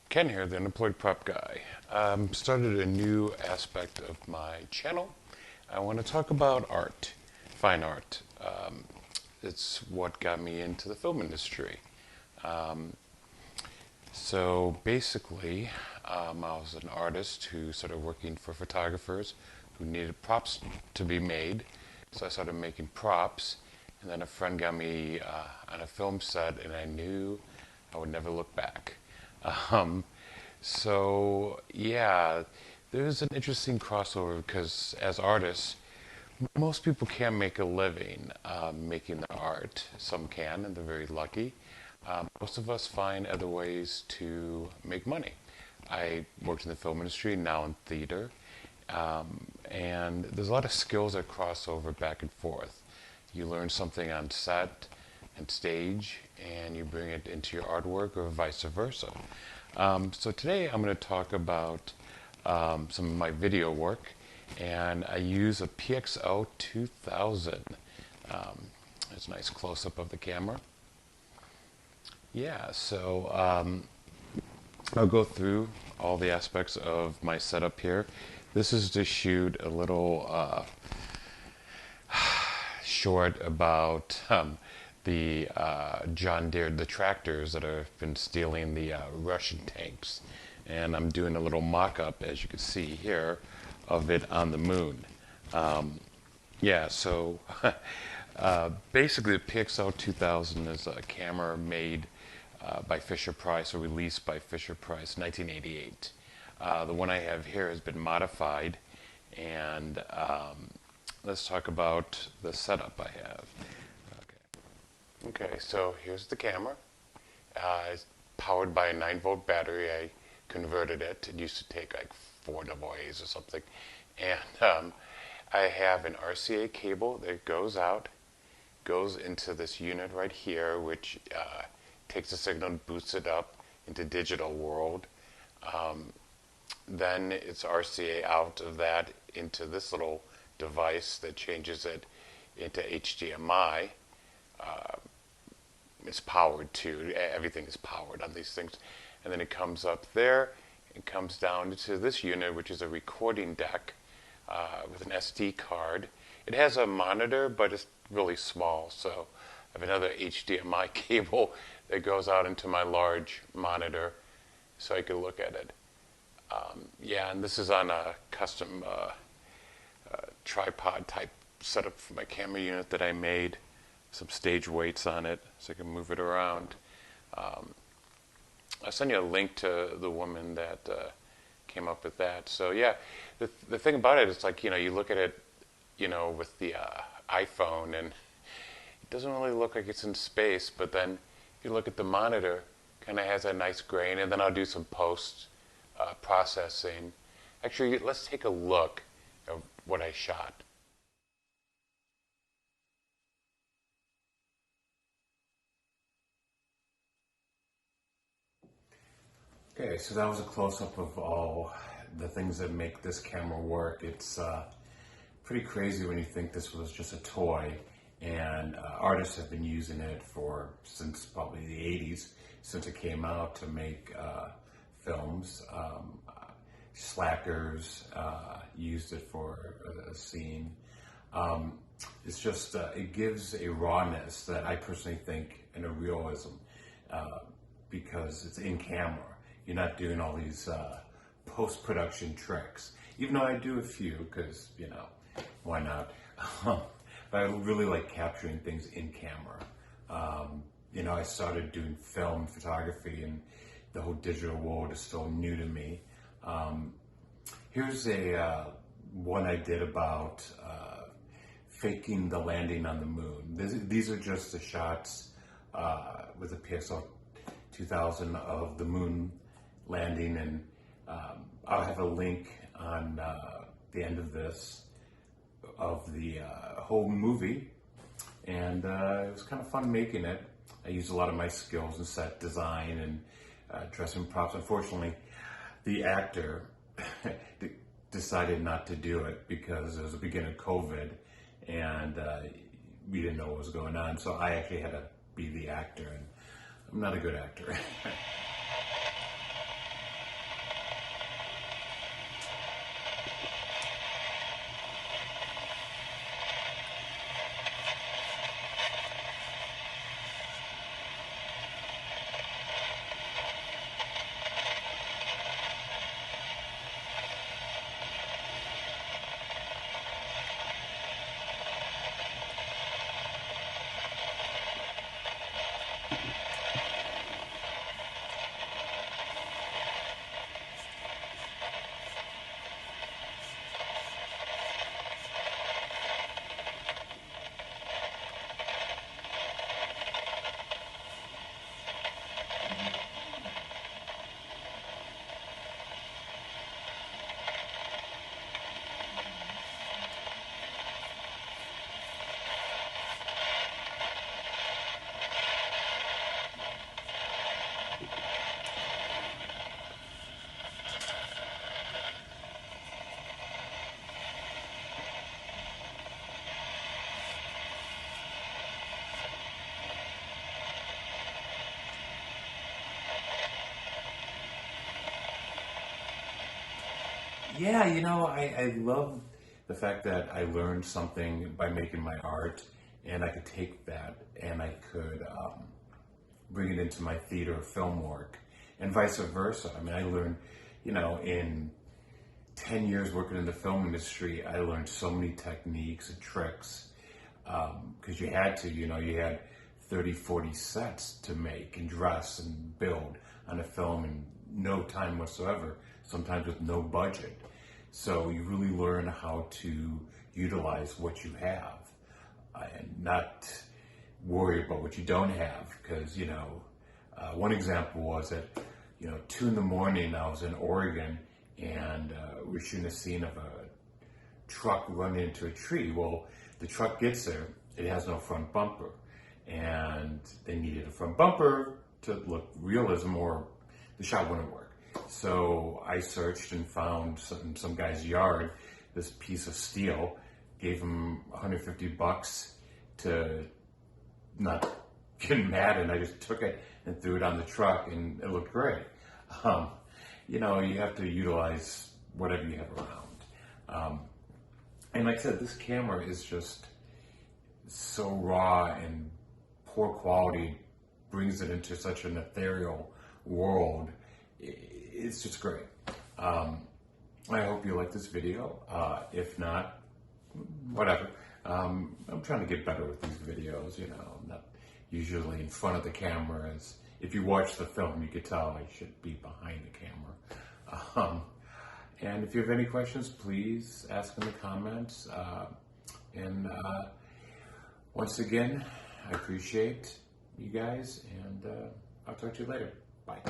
Ken here, the unemployed prop guy. Started a new aspect of my channel. I want to talk about art, fine art. It's what got me into the film industry. Um, so basically, I was an artist who started working for photographers who needed props to be made. So I started making props, and then a friend got me on a film set, and I knew I would never look back. Um, so yeah, there's an interesting crossover because as artists, most people can't make a living making the art. Some can, and they're very lucky. Most of us find other ways to make money. I worked in the film industry, now in theater, and there's a lot of skills that cross over back and forth. You learn something on set and stage, and you bring it into your artwork, or vice versa. So today I'm going to talk about some of my video work, and I use a PXL2000. There's a nice close-up of the camera. Yeah, so I'll go through all the aspects of my setup here. This is to shoot a little short about the John Deere, the tractors that have been stealing the Russian tanks. And I'm doing a little mock-up, as you can see here, of it on the moon. Yeah, so basically the PXL2000 is a camera made by Fisher-Price, or released by Fisher-Price, 1988. The one I have here has been modified, and let's talk about the setup I have. Okay, so here's the camera. It's powered by a 9-volt battery. I converted it. It used to take like 4 AA's or something. And I have an RCA cable that goes out, goes into this unit right here, which takes the signal and boosts it up into digital world. Then it's RCA out of that into this little device that changes it into HDMI. It's powered too. Everything is powered on these things. And then it comes up there. It comes down to this unit, which is a recording deck with an SD card. It has a monitor, but it's really small. So I have another HDMI cable that goes out into my large monitor so I can look at it. Yeah, and this is on a custom tripod type setup for my camera unit that I made. Some stage weights on it so I can move it around. I'll send you a link to the woman that came up with that. So yeah, the thing about it is, like, you look at it, with the iPhone, and it doesn't really look like it's in space, but then you look at the monitor, kind of has a nice grain, and then I'll do some post processing. Actually, let's take a look at what I shot. Okay, so that was a close-up of all the things that make this camera work. It's pretty crazy when you think this was just a toy, and artists have been using it since probably the 80s, since it came out to make films. Slackers used it for a scene. It's just, it gives a rawness that I personally think, and a realism, because it's in camera. You're not doing all these post-production tricks, even though I do a few, because, why not? But I really like capturing things in camera. I started doing film photography, and the whole digital world is still new to me. Here's one I did about faking the landing on the moon. These are just the shots with the PXL2000 of the moon landing, and I'll have a link on the end of this of the whole movie, and it was kind of fun making it. I used a lot of my skills in set design and dressing props. Unfortunately, the actor decided not to do it because it was the beginning of COVID, and we didn't know what was going on, so I actually had to be the actor, and I'm not a good actor. Yeah, I love the fact that I learned something by making my art, and I could take that and I could bring it into my theater or film work, and vice versa. I mean, I learned, in 10 years working in the film industry, I learned so many techniques and tricks because you had to, you had 30, 40 sets to make and dress and build on a film in no time whatsoever, sometimes with no budget. So you really learn how to utilize what you have and not worry about what you don't have. Because, one example was at, 2 in the morning, I was in Oregon and we were shooting a scene of a truck running into a tree. Well, the truck gets there, it has no front bumper. And they needed a front bumper to look realism or the shot wouldn't work. So I searched and found some guy's yard, this piece of steel, gave him $150 to not get mad, and I just took it and threw it on the truck, and it looked great. You have to utilize whatever you have around. And like I said, this camera is just so raw and poor quality, brings it into such an ethereal world. It's just great. I hope you like this video. If not, whatever. I'm trying to get better with these videos, I'm not usually in front of the camera. If you watch the film, you could tell I should be behind the camera. And if you have any questions, please ask in the comments. Once again, I appreciate you guys, and I'll talk to you later. Bye.